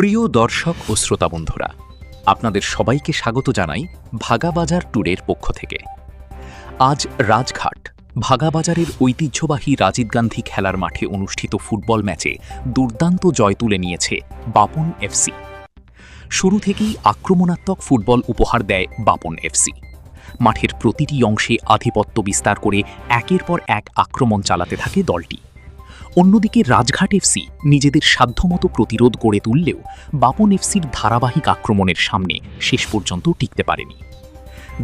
প্রিয় দর্শক ও শ্রোতা বন্ধুরা, আপনাদের সবাইকে স্বাগত জানাই ভাগাবাজার ট্যুরের পক্ষ থেকে। আজ রাজঘাট ভাগাবাজারের ঐতিহ্যবাহী রাজীব গান্ধী খেলার মাঠে অনুষ্ঠিত ফুটবল ম্যাচে দুর্দান্ত জয় তুলে নিয়েছে বাপন এফসি। শুরু থেকেই আক্রমণাত্মক ফুটবল উপহার দেয় বাপন এফসি। মাঠের প্রতিটি অংশে আধিপত্য বিস্তার করে একের পর এক আক্রমণ চালাতে থাকে দলটি। অন্যদিকে রাজঘাট এফসি নিজেদের সাধ্যমতো প্রতিরোধ গড়ে তুললেও বাপন এফসির ধারাবাহিক আক্রমণের সামনে শেষ পর্যন্ত টিকতে পারেনি।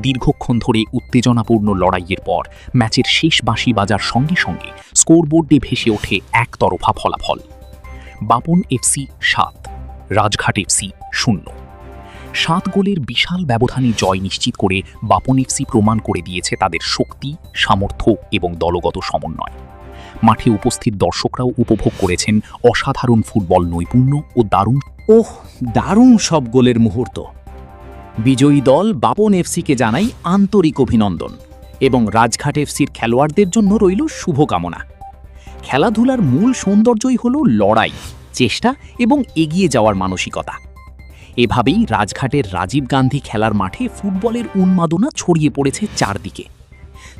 দীর্ঘক্ষণ ধরে উত্তেজনাপূর্ণ লড়াইয়ের পর ম্যাচের শেষ বাঁশি বাজার সঙ্গে সঙ্গে স্কোরবোর্ডে ভেসে ওঠে একতরফা ফলাফল। Bapan FC ৭, Rajghat FC ০। ৭ গোলের বিশাল ব্যবধানে জয় নিশ্চিত করে বাপন এফসি প্রমাণ করে দিয়েছে তাদের শক্তি, সামর্থ্য এবং দলগত সমন্বয়। মাঠে উপস্থিত দর্শকরাও উপভোগ করেছেন অসাধারণ ফুটবল নৈপুণ্য ও দারুণ সব গোলের মুহূর্ত। বিজয়ী দল বাপন এফসিকে জানাই আন্তরিক অভিনন্দন এবং রাজঘাট এফসির খেলোয়াড়দের জন্য রইল শুভকামনা। খেলাধুলার মূল সৌন্দর্যই হল লড়াই, চেষ্টা এবং এগিয়ে যাওয়ার মানসিকতা। এভাবেই রাজঘাটের রাজীব গান্ধী খেলার মাঠে ফুটবলের উন্মাদনা ছড়িয়ে পড়েছে চারদিকে।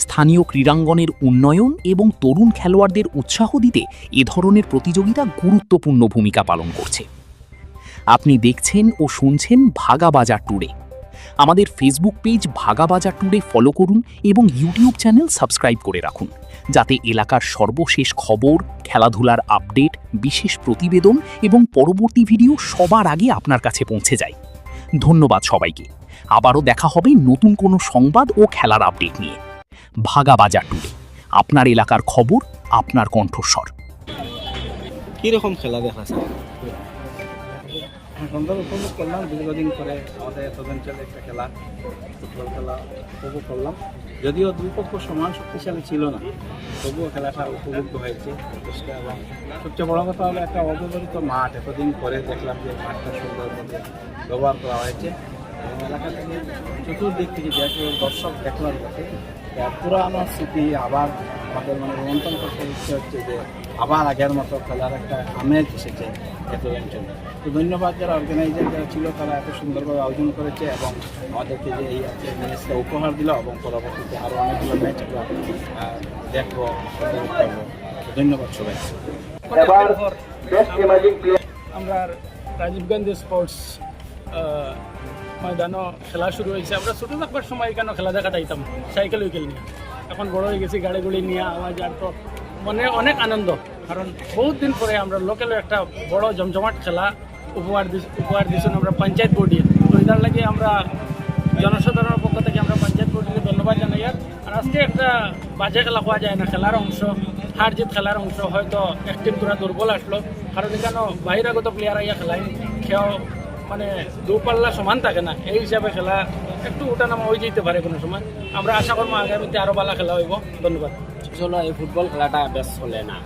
স্থানীয় ক্রীড়াঙ্গনের উন্নয়ন এবং তরুণ খেলোয়াড়দের উৎসাহ দিতে এ ধরনের প্রতিযোগিতা গুরুত্বপূর্ণ ভূমিকা পালন করছে। আপনি দেখছেন ও শুনছেন ভাগাবাজার ট্যুরে। আমাদের ফেসবুক পেজ ভাগাবাজার ট্যুরে ফলো করুন এবং ইউটিউব চ্যানেল সাবস্ক্রাইব করে রাখুন, যাতে এলাকার সর্বশেষ খবর, খেলাধুলার আপডেট, বিশেষ প্রতিবেদন এবং পরবর্তী ভিডিও সবার আগে আপনার কাছে পৌঁছে যায়। ধন্যবাদ সবাইকে। আবারও দেখা হবে নতুন কোনো সংবাদ ও খেলার আপডেট নিয়ে। ভাগাবাজার ট্যুরে, আপনার এলাকার খবর, আপনার কণ্ঠস্বর। কীরকম খেলা দেখা যায়? সুন্দর উপভোগ করলাম। দীর্ঘদিন পরে আমাদের তদঞ্চলে একটা খেলা, ফুটবল খেলা উপভোগ করলাম। যদিও দুই পক্ষ সমান শক্তিশালী ছিল না, তবুও খেলাটা উপভোগ্য হয়েছে যথেষ্ট। এবং সবচেয়ে বড় কথা হলো একটা অব্যবহৃত মাঠ, এতদিন পরে দেখলাম যে মাঠটা সুন্দরভাবে ব্যবহার করা হয়েছে এবং এলাকা থেকে চতুর্দিক থেকে যে দর্শক দেখলাম যাতে পুরানো স্মৃতি আবার আমাদের রোমন্থন করতে ইচ্ছে হচ্ছে যে আবার আগের মতো খেলার একটা আমেজ এসেছে এত অঞ্চলে। তো ধন্যবাদ যারা অর্গানাইজার যারা ছিল, তারা এত সুন্দরভাবে আয়োজন করেছে এবং আমাদেরকে যে এই ম্যাচটা উপহার দিল এবং পরবর্তীতে আরও অনেকগুলো ম্যাচ আমরা দেখবো, ধন্যবাদ সবাই। আমরা রাজীব গান্ধী স্পোর্টস ময়দানও খেলা শুরু হয়েছে। আমরা ছোটো থাকবার সময় কেন খেলা দেখাটা আইতাম সাইকেল উইকেল নিয়ে। এখন বড় হয়ে গেছি, গাড়ি গুড়ি নিয়ে আওয়াজ, আর তো মনে অনেক আনন্দ, কারণ বহুত দিন পরে আমরা লোকালে একটা বড় জমজমাট খেলা উপহার দিয়েছেন আমরা পঞ্চায়েত বোর্ডে। তো এটার লাগে আমরা জনসাধারণের পক্ষ থেকে আমরা পঞ্চায়েত বোর্ডকে ধন্যবাদ জানাই। আর আজকে একটা বাজে খেলা হওয়া যায় না, খেলার অংশ, হার জিত খেলার অংশ। হয়তো এক টিম তোরা দুর্বল আসলো, কারণ এখানে বাহিরাগত প্লেয়ার আইয়া খেলায় খেয়াও দুপাল্লা সমান থাকে না, এই হিসাবে খেলা একটু ওঠানামা হয়ে যেতে পারে কোনো সময়। আমরা আশা করবো আগামীতে আরও ভালো খেলা হইব। ধন্যবাদ। আসলে এই ফুটবল খেলাটা বেশ চলে না।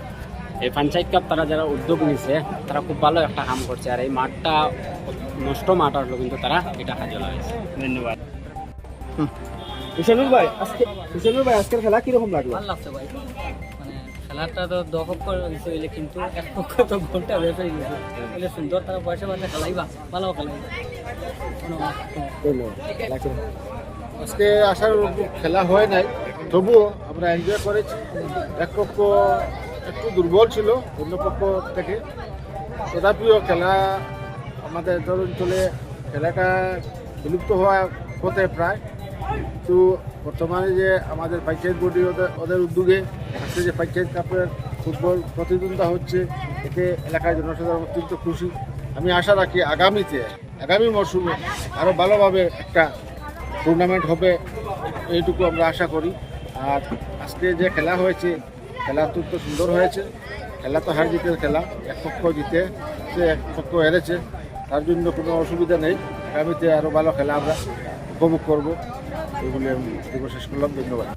এই পঞ্চায়েত কাপ তারা যারা উদ্যোগ নিছে তারা খুব ভালো একটা কাম করছে। আর এই মাঠটা নষ্ট মাঠ আসলো, কিন্তু তারা এটা কাজে লাগাইছে। ধন্যবাদ। হুসেনুর ভাই, আজকের খেলা কিরকম লাগলো? ভালো লাগছে ভাই। খেলাটা তো দর্শক হইলে, কিন্তু এক পক্ষ তো গোলটা বেশ হয়ে গেছে। সুন্দর তারা পয়সা পাতে খেলাইবা, ভালো খেলাইবা। আজকে আসার খেলা হয় নাই, তবুও আমরা এনজয় করেছি। এক পক্ষ একটু দুর্বল ছিল অন্য পক্ষ থেকে, তথাপিও খেলা আমাদের অঞ্চলে খেলাটা বিলুপ্ত হওয়া হতে প্রায়। তো বর্তমানে যে আমাদের পঞ্চায়েত বোর্ডে ওদের উদ্যোগে আজকে যে পঞ্চায়েত কাপের ফুটবল প্রতিদ্বন্দ্বিতা হচ্ছে, এতে এলাকার জনসাধারণ অত্যন্ত খুশি। আমি আশা রাখি আগামী মরশুমে আরও ভালোভাবে একটা টুর্নামেন্ট হবে, এইটুকু আমরা আশা করি। আর আজকে যে খেলা হয়েছে, খেলা অত্যন্ত সুন্দর হয়েছে। খেলা তো হার জিতের খেলা, এক পক্ষ জিতে সে এক পক্ষ হেরেছে, তার জন্য কোনো অসুবিধা নেই। আগামীতে আরও ভালো খেলা আমরা উপভোগ করবো। এগুলি আমি শেষ করলাম। ধন্যবাদ।